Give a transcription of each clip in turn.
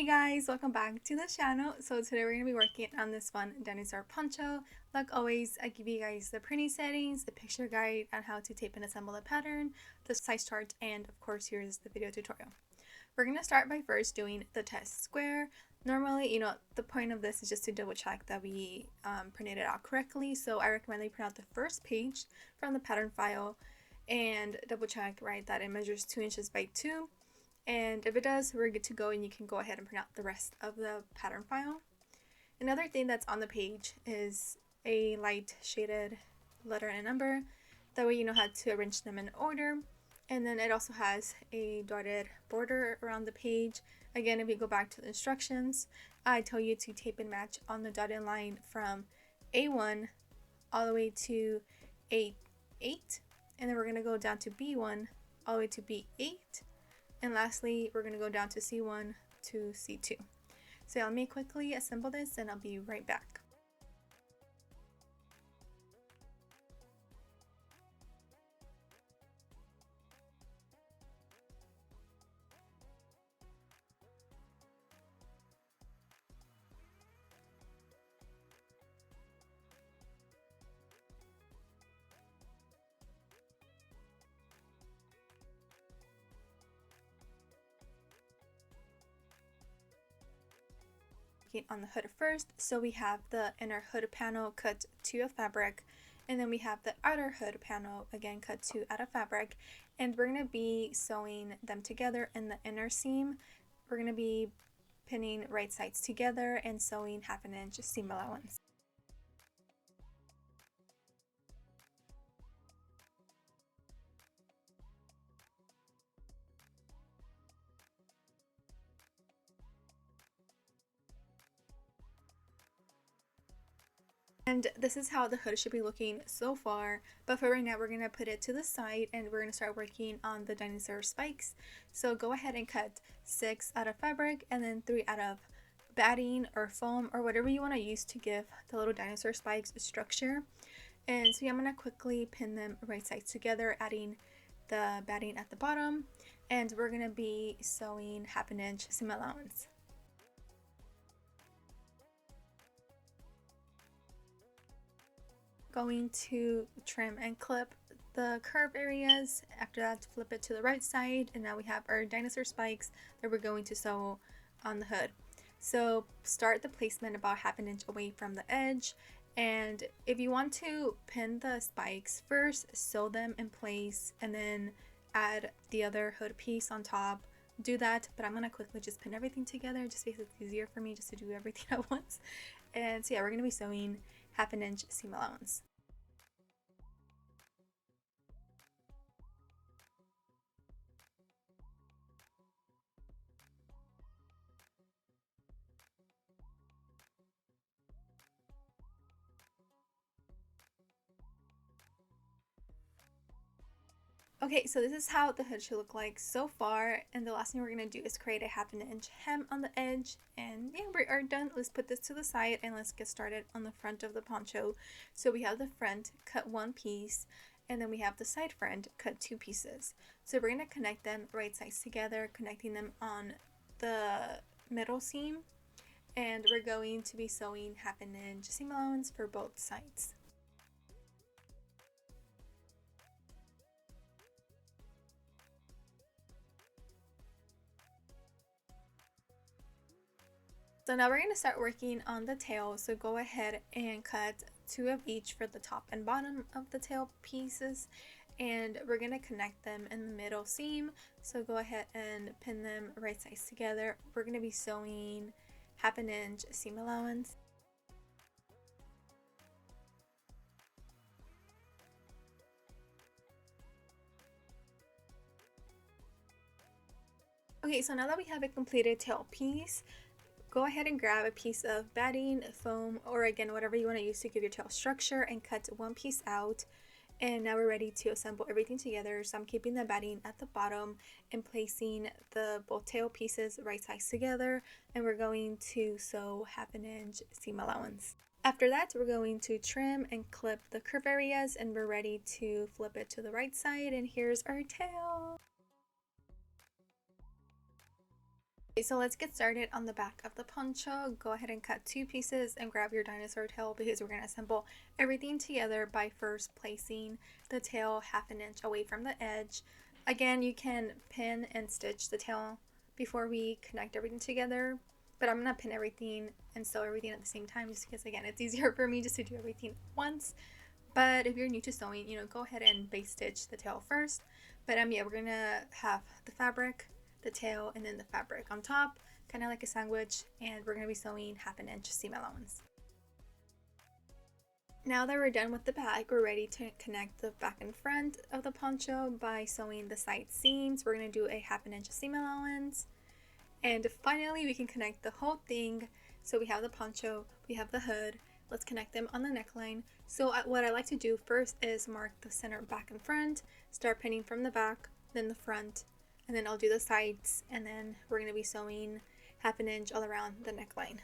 Hey guys, welcome back to the channel. So today we're going to be working on this fun Dinosaur poncho. Like always, I give you guys the printing settings, the picture guide on how to tape and assemble the pattern, the size chart, and of course here's the video tutorial. We're going to start by first doing the test square. Normally, the point of this is just to double check that we printed it out correctly. So I recommend that you print out the first page from the pattern file and double check, right, that it measures 2 inches by 2. And if it does, we're good to go and you can go ahead and print out the rest of the pattern file. Another thing that's on the page is a light shaded letter and number. That way you know how to arrange them in order. And then it also has a dotted border around the page. Again, if you go back to the instructions, I tell you to tape and match on the dotted line from A1 all the way to A8. And then we're going to go down to B1 all the way to B8. And lastly, we're going to go down to C1 to C2. So let me quickly assemble this and I'll be right back. On the hood first, so we have the inner hood panel cut to a fabric, and then we have the outer hood panel again cut to out of fabric, and we're going to be sewing them together in the inner seam. We're going to be pinning right sides together and sewing 1/2 inch seam allowance. And this is how the hood should be looking so far, but for right now we're going to put it to the side and we're going to start working on the dinosaur spikes. So go ahead and cut 6 out of fabric and then 3 out of batting or foam or whatever you want to use to give the little dinosaur spikes a structure. And so I'm going to quickly pin them right sides together, adding the batting at the bottom, and we're going to be sewing 1/2 inch seam allowance. Going to trim and clip the curve areas. After that, flip it to the right side, and now we have our dinosaur spikes that we're going to sew on the hood. So start the placement about 1/2 inch away from the edge, and if you want to pin the spikes first, sew them in place and then add the other hood piece on top. Do that, but I'm going to quickly just pin everything together just because it's easier for me just to do everything at once. And so yeah, we're going to be sewing 1/2 inch seam allowance. Okay, so this is how the hood should look like so far, and the last thing we're going to do is create a 1/2 inch hem on the edge, and yeah, we are done. Let's put this to the side and let's get started on the front of the poncho. So we have the front, cut 1 piece, and then we have the side front, cut 2 pieces. So we're going to connect them right sides together, connecting them on the middle seam, and we're going to be sewing 1/2 inch seam allowance for both sides. So now we're going to start working on the tail, so go ahead and cut 2 of each for the top and bottom of the tail pieces, and we're going to connect them in the middle seam. So go ahead and pin them right sides together. We're going to be sewing 1/2 inch seam allowance. Okay, so now that we have a completed tail piece, go ahead and grab a piece of batting, foam, or again, whatever you want to use to give your tail structure, and cut 1 piece out. And now we're ready to assemble everything together. So I'm keeping the batting at the bottom and placing the both tail pieces right sides together, and we're going to sew 1/2 inch seam allowance. After that, we're going to trim and clip the curve areas, and we're ready to flip it to the right side, and here's our tail. Okay, so let's get started on the back of the poncho. Go ahead and cut 2 pieces and grab your dinosaur tail because we're going to assemble everything together by first placing the tail half an inch away from the edge. Again, you can pin and stitch the tail before we connect everything together, but I'm going to pin everything and sew everything at the same time just because, again, it's easier for me just to do everything once. But if you're new to sewing, go ahead and base stitch the tail first. But yeah, we're going to have the fabric, the tail, and then the fabric on top, kind of like a sandwich, and we're going to be sewing half an inch seam allowance. Now that we're done with the back, we're ready to connect the back and front of the poncho by sewing the side seams. We're going to do a half an inch seam allowance, and finally we can connect the whole thing. So we have the poncho, we have the hood. Let's connect them on the neckline. So what I like to do first is mark the center back and front, start pinning from the back, then the front, and then I'll do the sides, and then we're going to be sewing half an inch all around the neckline.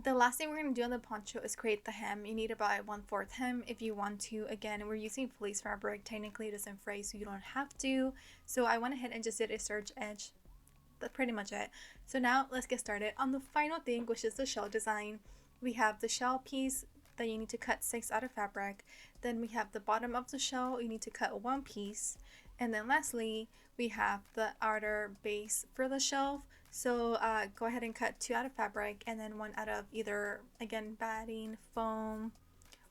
The last thing we're going to do on the poncho is create the hem. You need about a 1/4 hem if you want to. Again, we're using fleece fabric. Technically it doesn't fray, so you don't have to. So I went ahead and just did a serge edge. That's pretty much it. So now let's get started on the final thing, which is the shell design. We have the shell piece that you need to cut 6 out of fabric. Then we have the bottom of the shell, you need to cut 1 piece. And then lastly, we have the outer base for the shelf. So go ahead and cut 2 out of fabric and then 1 out of either, again, batting, foam,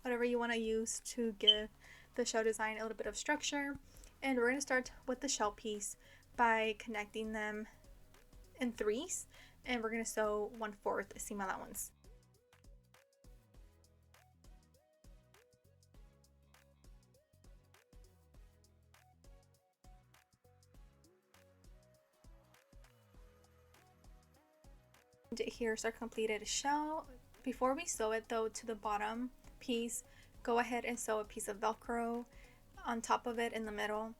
whatever you want to use to give the shell design a little bit of structure. And we're going to start with the shell piece by connecting them in 3s, and we're going to sew 1/4 seam allowance. Here's our completed shell. Before we sew it though to the bottom piece, go ahead and sew a piece of Velcro on top of it in the middle,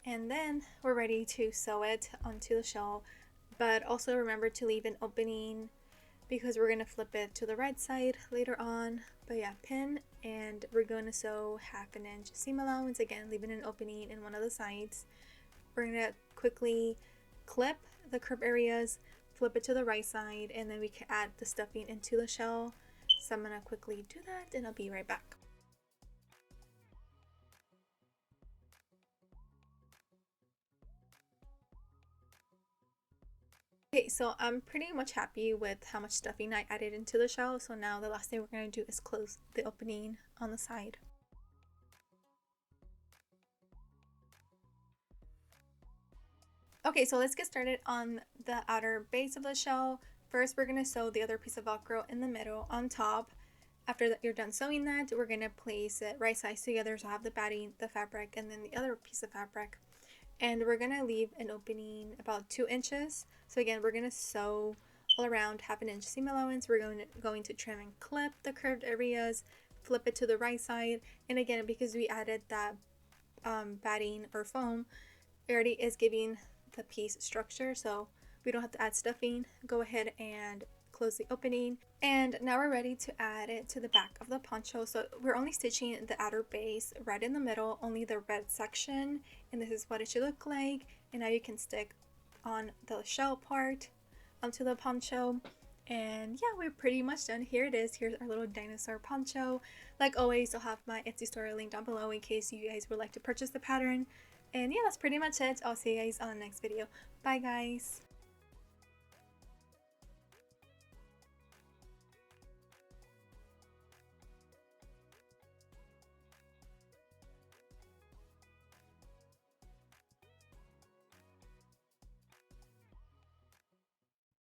and then we're ready to sew it onto the shell. But also remember to leave an opening because we're going to flip it to the right side later on. But yeah, pin, and we're going to sew half an inch seam allowance, again leaving an opening in one of the sides. We're going to quickly clip the curved areas, flip it to the right side, and then we can add the stuffing into the shell. So I'm going to quickly do that and I'll be right back. Okay, so I'm pretty much happy with how much stuffing I added into the shell. So now the last thing we're going to do is close the opening on the side. Okay, so let's get started on the outer base of the shell. First, we're going to sew the other piece of Velcro in the middle on top. After that, you're done sewing that, we're going to place it right sides together. So I have the batting, the fabric, and then the other piece of fabric. And we're going to leave an opening about 2 inches. So again, we're going to sew all around half an inch seam allowance. We're going to trim and clip the curved areas, flip it to the right side. And again, because we added that batting or foam, it already is giving the piece structure, so we don't have to add stuffing. Go ahead and close the opening, and now we're ready to add it to the back of the poncho. So we're only stitching the outer base right in the middle, only the red section, and this is what it should look like. And now you can stick on the shell part onto the poncho, and yeah, we're pretty much done. Here it is. Here's our little dinosaur poncho. Like always, I'll have my Etsy store link down below in case you guys would like to purchase the pattern. And yeah, that's pretty much it. I'll see you guys on the next video. Bye guys.